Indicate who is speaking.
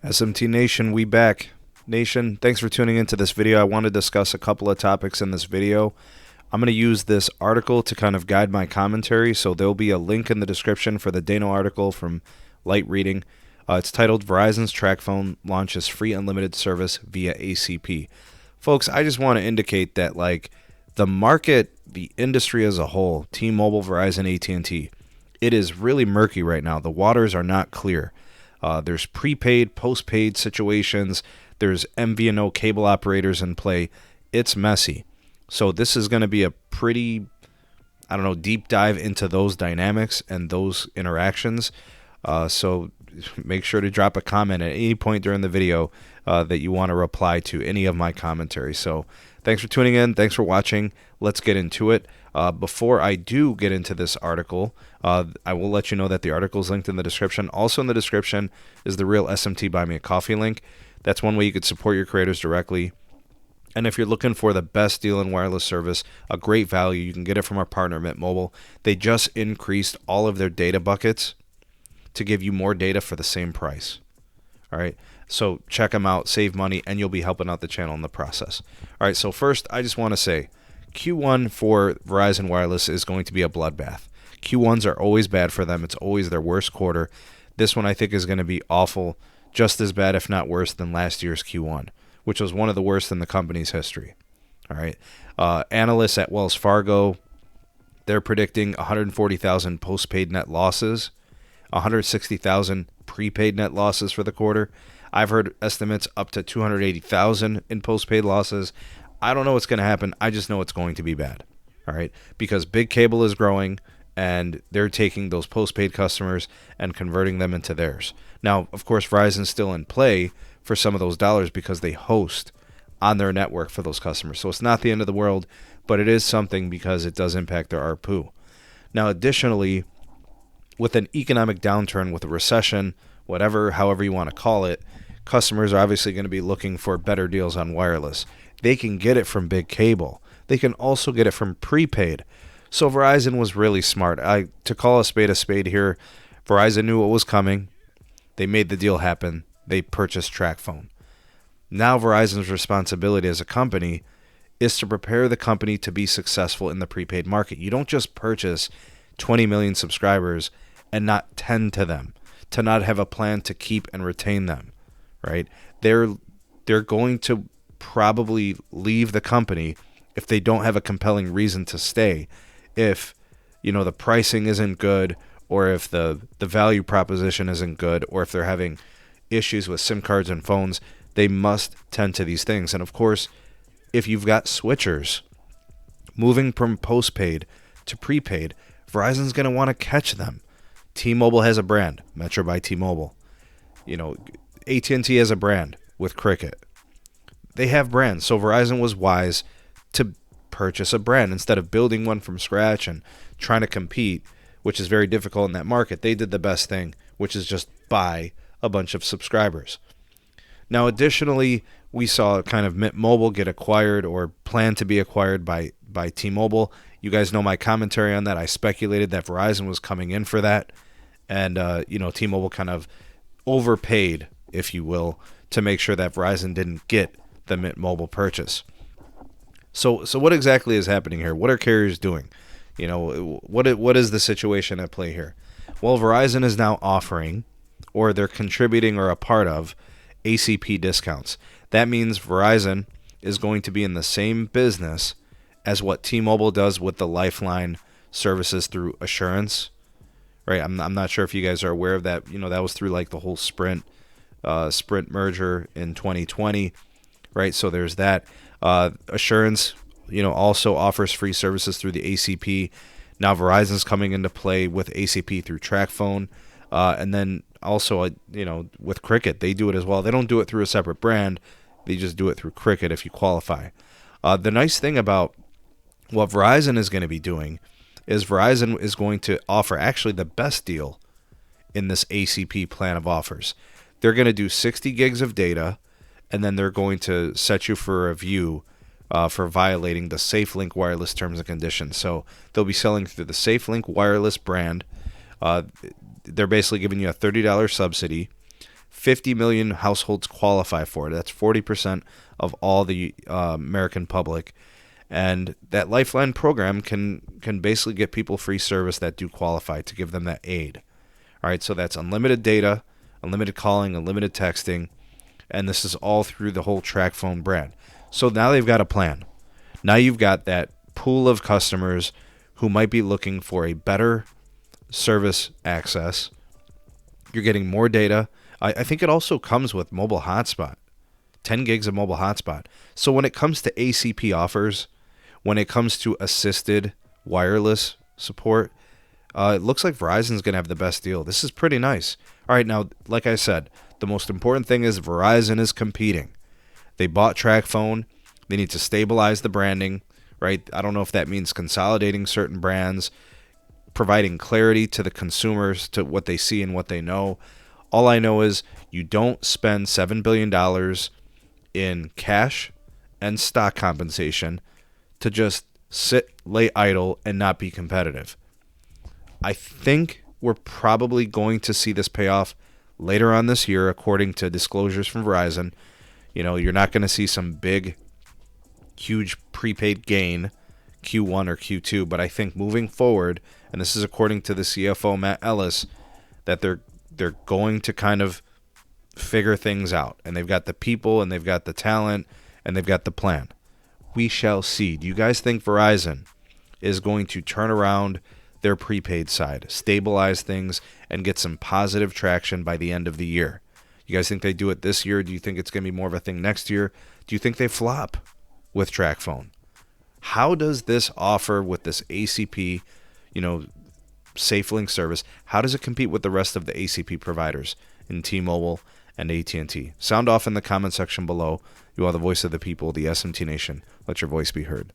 Speaker 1: SMT Nation, we back. Nation, thanks for tuning into this video. I want to discuss a couple of topics in this video. I'm going to use this article to kind of guide my commentary, so there'll be a link in the description for the Dano article from Light Reading. It's titled, Verizon's TracFone Launches Free Unlimited Service via ACP. Folks, I just want to indicate that the market, the industry as a whole, T-Mobile, Verizon, AT&T, it is really murky right now. The waters are not clear. There's prepaid, postpaid situations. There's MVNO cable operators in play. It's messy. So this is going to be a pretty, deep dive into those dynamics and those interactions. So make sure to drop a comment at any point during the video that you want to reply to any of my commentary. So thanks for tuning in. Thanks for watching. Let's get into it. Before I do get into this article, I will let you know that the article is linked in the description. Also in the description is the real SMT Buy Me a Coffee link. That's one way you could support your creators directly. And if you're looking for the best deal in wireless service, a great value, you can get it from our partner, Mint Mobile. They just increased all of their data buckets to give you more data for the same price. All right, so check them out, save money, and you'll be helping out the channel in the process. All right, so first, I just want to say, Q1 for Verizon Wireless is going to be a bloodbath. Q1s are always bad for them. It's always their worst quarter. This one, I think, is going to be awful, just as bad, if not worse, than last year's Q1, which was one of the worst in the company's history. All right, analysts at Wells Fargo, they're predicting 140,000 postpaid net losses, 160,000 prepaid net losses for the quarter. I've heard estimates up to 280,000 in postpaid losses. I don't know what's going to happen. I just know it's going to be bad. All right, because big cable is growing and they're taking those postpaid customers and converting them into theirs. Now, of course, Verizon's still in play for some of those dollars because they host on their network for those customers. So it's not the end of the world, but it is something because it does impact their ARPU. Now, additionally, with an economic downturn, with a recession, however you want to call it, customers are obviously going to be looking for better deals on wireless. They can get it from big cable. They can also get it from prepaid. So Verizon was really smart. To call a spade here, Verizon knew what was coming. They made the deal happen. They purchased TracFone. Now Verizon's responsibility as a company is to prepare the company to be successful in the prepaid market. You don't just purchase 20 million subscribers and not tend to them, to not have a plan to keep and retain them, right? They're going to probably leave the company if they don't have a compelling reason to stay. If, the pricing isn't good, or if the value proposition isn't good, or if they're having issues with SIM cards and phones, they must tend to these things. And of course, if you've got switchers moving from postpaid to prepaid, Verizon's going to want to catch them. T-Mobile has a brand, Metro by T-Mobile. AT&T has a brand with Cricket. They have brands, so Verizon was wise to purchase a brand instead of building one from scratch and trying to compete, which is very difficult in that market. They did the best thing, which is just buy a bunch of subscribers. Now, additionally, we saw kind of Mint Mobile get acquired or plan to be acquired by T-Mobile. You guys know my commentary on that. I speculated that Verizon was coming in for that, and T-Mobile kind of overpaid, if you will, to make sure that Verizon didn't get the Mint Mobile purchase. So what exactly is happening here? What are carriers doing? What is the situation at play here? Well, Verizon is now offering, or they're contributing or a part of, ACP discounts. That means Verizon is going to be in the same business as what T-Mobile does with the Lifeline services through Assurance, right? I'm not sure if you guys are aware of that. That was through the whole Sprint merger in 2020, right? So there's that. Assurance, also offers free services through the ACP. Now Verizon's coming into play with ACP through TracFone, and then also, with Cricket, they do it as well. They don't do it through a separate brand. They just do it through Cricket if you qualify. The nice thing about what Verizon is going to be doing is Verizon is going to offer actually the best deal in this ACP plan of offers. They're going to do 60 gigs of data, and then they're going to set you for review for violating the SafeLink wireless terms and conditions. So they'll be selling through the SafeLink wireless brand. They're basically giving you a $30 subsidy, 50 million households qualify for it. That's 40% of all the American public. And that Lifeline program can basically get people free service that do qualify to give them that aid. All right, so that's unlimited data, unlimited calling, unlimited texting, and this is all through the whole TracFone brand. So now they've got a plan. Now you've got that pool of customers who might be looking for a better service access. You're getting more data. I think it also comes with mobile hotspot, 10 gigs of mobile hotspot. So when it comes to ACP offers, when it comes to assisted wireless support, it looks like Verizon's going to have the best deal. This is pretty nice. All right, now, like I said, the most important thing is Verizon is competing. They bought TracFone. They need to stabilize the branding, right? I don't know if that means consolidating certain brands, providing clarity to the consumers to what they see and what they know. All I know is you don't spend $7 billion in cash and stock compensation to just sit, lay idle, and not be competitive. I think we're probably going to see this pay off later on this year, according to disclosures from Verizon. You know, you're not going to see some big, huge prepaid gain Q1 or Q2, but I think moving forward, and this is according to the CFO, Matt Ellis, that they're going to kind of figure things out. And they've got the people, and they've got the talent, and they've got the plan. We shall see. Do you guys think Verizon is going to turn around their prepaid side, stabilize things, and get some positive traction by the end of the year? You guys think they do it this year? Do you think it's going to be more of a thing next year? Do you think they flop with TracFone? How does this offer with this ACP, SafeLink service, how does it compete with the rest of the ACP providers in T-Mobile and AT&T? Sound off in the comment section below. You are the voice of the people, the SMT Nation. Let your voice be heard.